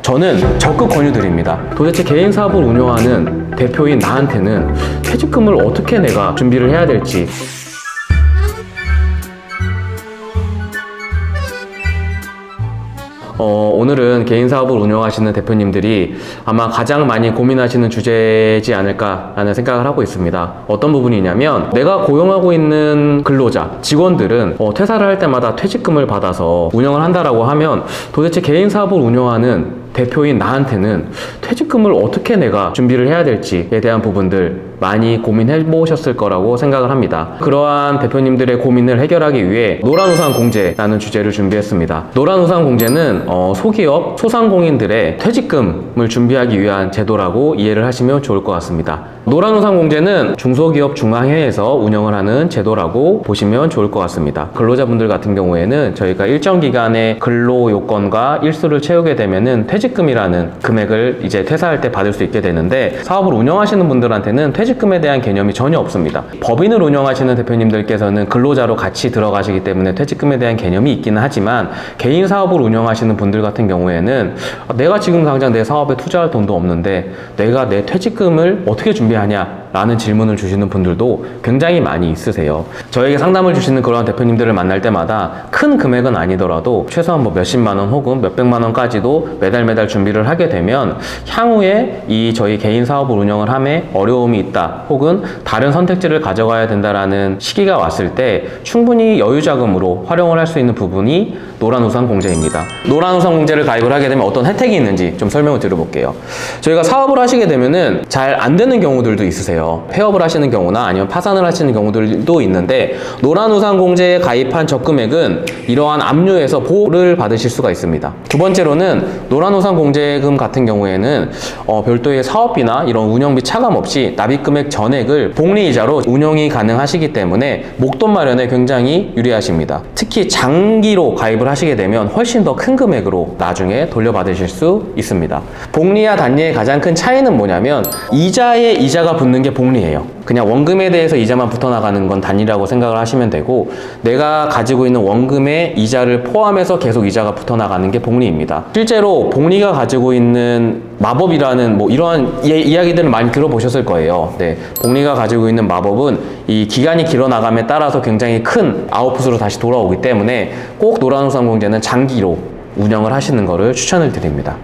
저는 적극 권유드립니다. 도대체 개인 사업을 운영하는 대표인 나한테는 퇴직금을 어떻게 내가 준비를 해야 될지, 오늘은 개인 사업을 운영하시는 대표님들이 아마 가장 많이 고민하시는 주제지 않을까라는 생각을 하고 있습니다. 어떤 부분이냐면, 내가 고용하고 있는 근로자, 직원들은 퇴사를 할 때마다 퇴직금을 받아서 운영을 한다라고 하면 도대체 개인 사업을 운영하는 대표인 나한테는 퇴직금을 어떻게 내가 준비를 해야 될지에 대한 부분들 많이 고민해 보셨을 거라고 생각을 합니다. 그러한 대표님들의 고민을 해결하기 위해 노란우산 공제라는 주제를 준비했습니다. 노란우산 공제는 소기업, 소상공인들의 퇴직금을 준비하기 위한 제도라고 이해를 하시면 좋을 것 같습니다. 노란우산 공제는 중소기업 중앙회에서 운영을 하는 제도라고 보시면 좋을 것 같습니다. 근로자분들 같은 경우에는 저희가 일정 기간의 근로 요건과 일수를 채우게 되면은 퇴직금이라는 금액을 이제 퇴사할 때 받을 수 있게 되는데, 사업을 운영하시는 분들한테는 퇴직금에 대한 개념이 전혀 없습니다. 법인을 운영하시는 대표님들께서는 근로자로 같이 들어가시기 때문에 퇴직금에 대한 개념이 있기는 하지만, 개인 사업을 운영하시는 분들 같은 경우에는 내가 지금 당장 내 사업에 투자할 돈도 없는데 내가 내 퇴직금을 어떻게 준비하냐 라는 질문을 주시는 분들도 굉장히 많이 있으세요. 저에게 상담을 주시는 그런 대표님들을 만날 때마다 큰 금액은 아니더라도 최소한 뭐 몇십만 원 혹은 몇백만 원까지도 매달 준비를 하게 되면 향후에 이 저희 개인 사업을 운영을 함에 어려움이 있다, 혹은 다른 선택지를 가져가야 된다라는 시기가 왔을 때 충분히 여유자금으로 활용을 할 수 있는 부분이 노란우산 공제입니다. 노란우산 공제를 가입을 하게 되면 어떤 혜택이 있는지 좀 설명을 드려볼게요. 저희가 사업을 하시게 되면은 잘 안 되는 경우들도 있으세요. 폐업을 하시는 경우나 아니면 파산을 하시는 경우들도 있는데, 노란우산 공제에 가입한 적금액은 이러한 압류에서 보호를 받으실 수가 있습니다. 두 번째로는 노란우산 공제금 같은 경우에는 별도의 사업비나 이런 운영비 차감 없이 납입금액 전액을 복리이자로 운영이 가능하시기 때문에 목돈 마련에 굉장히 유리하십니다. 특히 장기로 가입을 하시게 되면 훨씬 더 큰 금액으로 나중에 돌려받으실 수 있습니다. 복리와 단리의 가장 큰 차이는 뭐냐면, 이자에 이자가 붙는 게 복리예요. 그냥 원금에 대해서 이자만 붙어나가는 건 단리라고 생각을 하시면 되고, 내가 가지고 있는 원금의 이자를 포함해서 계속 이자가 붙어나가는 게 복리입니다. 실제로 복리가 가지고 있는 마법이라는 뭐 이러한 이야기들을 많이 들어보셨을 거예요. 네, 복리가 가지고 있는 마법은 이 기간이 길어나감에 따라서 굉장히 큰 아웃풋으로 다시 돌아오기 때문에 꼭 노란우산 공제는 장기로 운영을 하시는 것을 추천을 드립니다.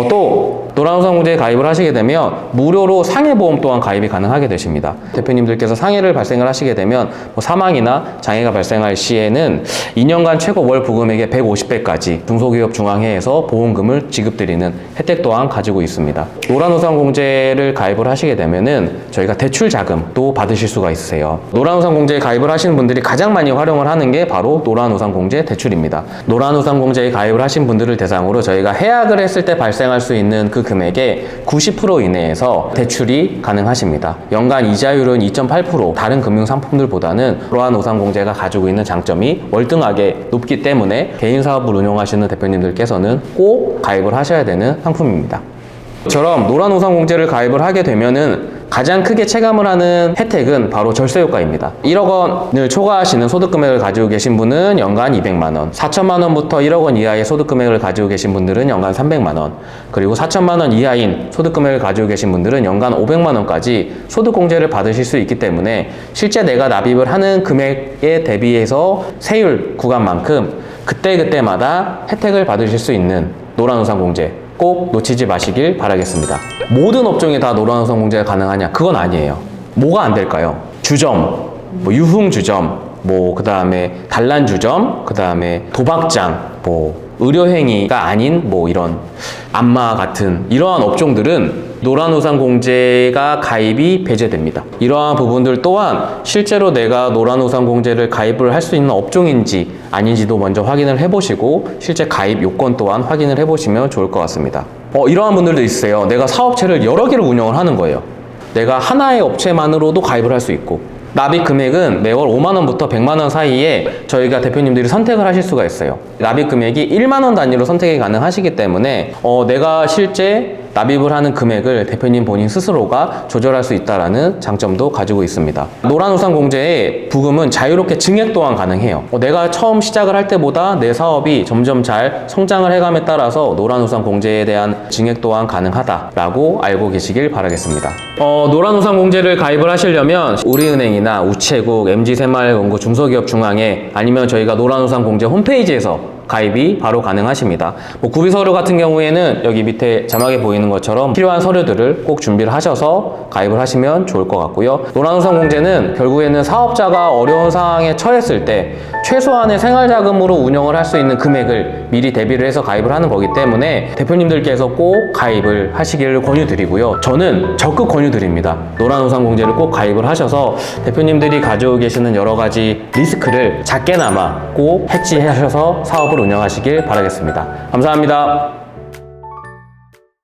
또 노란우산 공제에 가입을 하시게 되면 무료로 상해보험 또한 가입이 가능하게 되십니다. 대표님들께서 상해를 발생을 하시게 되면 사망이나 장애가 발생할 시에는 2년간 최고 월 부금액의 150배까지 중소기업 중앙회에서 보험금을 지급드리는 혜택 또한 가지고 있습니다. 노란우산 공제를 가입을 하시게 되면은 저희가 대출 자금도 받으실 수가 있으세요. 노란우산 공제에 가입을 하시는 분들이 가장 많이 활용을 하는 게 바로 노란우산 공제 대출입니다. 노란우산 공제에 가입을 하신 분들을 대상으로 저희가 해약을 했을 때 발생할 수 있는 그 금액의 90% 이내에서 대출이 가능하십니다. 연간 이자율은 2.8%, 다른 금융상품들보다는 노란우산 공제가 가지고 있는 장점이 월등하게 높기 때문에 개인 사업을 운영하시는 대표님들께서는 꼭 가입을 하셔야 되는 상품입니다. 처럼 노란우산 공제를 가입을 하게 되면은 가장 크게 체감을 하는 혜택은 바로 절세 효과입니다. 1억 원을 초과하시는 소득 금액을 가지고 계신 분은 연간 200만 원, 4천만 원부터 1억 원 이하의 소득 금액을 가지고 계신 분들은 연간 300만 원, 그리고 4천만 원 이하인 소득 금액을 가지고 계신 분들은 연간 500만 원까지 소득 공제를 받으실 수 있기 때문에 실제 내가 납입을 하는 금액에 대비해서 세율 구간만큼 그때그때마다 혜택을 받으실 수 있는 노란우산 공제 꼭 놓치지 마시길 바라겠습니다. 모든 업종에 다 노란우산 공제가 가능하냐? 그건 아니에요. 뭐가 안 될까요? 주점, 유흥주점, 그 다음에 단란주점, 그 다음에 도박장, 의료행위가 아닌 이런 안마 같은 이러한 업종들은 노란우산 공제가 가입이 배제됩니다. 이러한 부분들 또한 실제로 내가 노란우산 공제를 가입을 할 수 있는 업종인지 아닌지도 먼저 확인을 해보시고 실제 가입 요건 또한 확인을 해보시면 좋을 것 같습니다. 이러한 분들도 있으세요. 내가 사업체를 여러 개를 운영을 하는 거예요. 내가 하나의 업체만으로도 가입을 할 수 있고, 납입 금액은 매월 5만 원부터 100만 원 사이에 저희가 대표님들이 선택을 하실 수가 있어요. 납입 금액이 1만 원 단위로 선택이 가능하시기 때문에 내가 실제 납입을 하는 금액을 대표님 본인 스스로가 조절할 수 있다는 장점도 가지고 있습니다. 노란우산공제의 부금은 자유롭게 증액 또한 가능해요. 내가 처음 시작을 할 때보다 내 사업이 점점 잘 성장을 해감에 따라서 노란우산공제에 대한 증액 또한 가능하다라고 알고 계시길 바라겠습니다. 노란우산공제를 가입을 하시려면 우리은행이나 우체국, MG새마을연구, 중소기업중앙회 아니면 저희가 노란우산공제 홈페이지에서 가입이 바로 가능하십니다. 구비 서류 같은 경우에는 여기 밑에 자막에 보이는 것처럼 필요한 서류들을 꼭 준비를 하셔서 가입을 하시면 좋을 것 같고요. 노란우산공제는 결국에는 사업자가 어려운 상황에 처했을 때 최소한의 생활자금으로 운영을 할 수 있는 금액을 미리 대비를 해서 가입을 하는 거기 때문에 대표님들께서 꼭 가입을 하시기를 권유드리고요. 저는 적극 권유드립니다. 노란우산공제를 꼭 가입을 하셔서 대표님들이 가지고 계시는 여러 가지 리스크를 작게나마 꼭 해지하셔서 사업을 운영하시길 바라겠습니다. 감사합니다.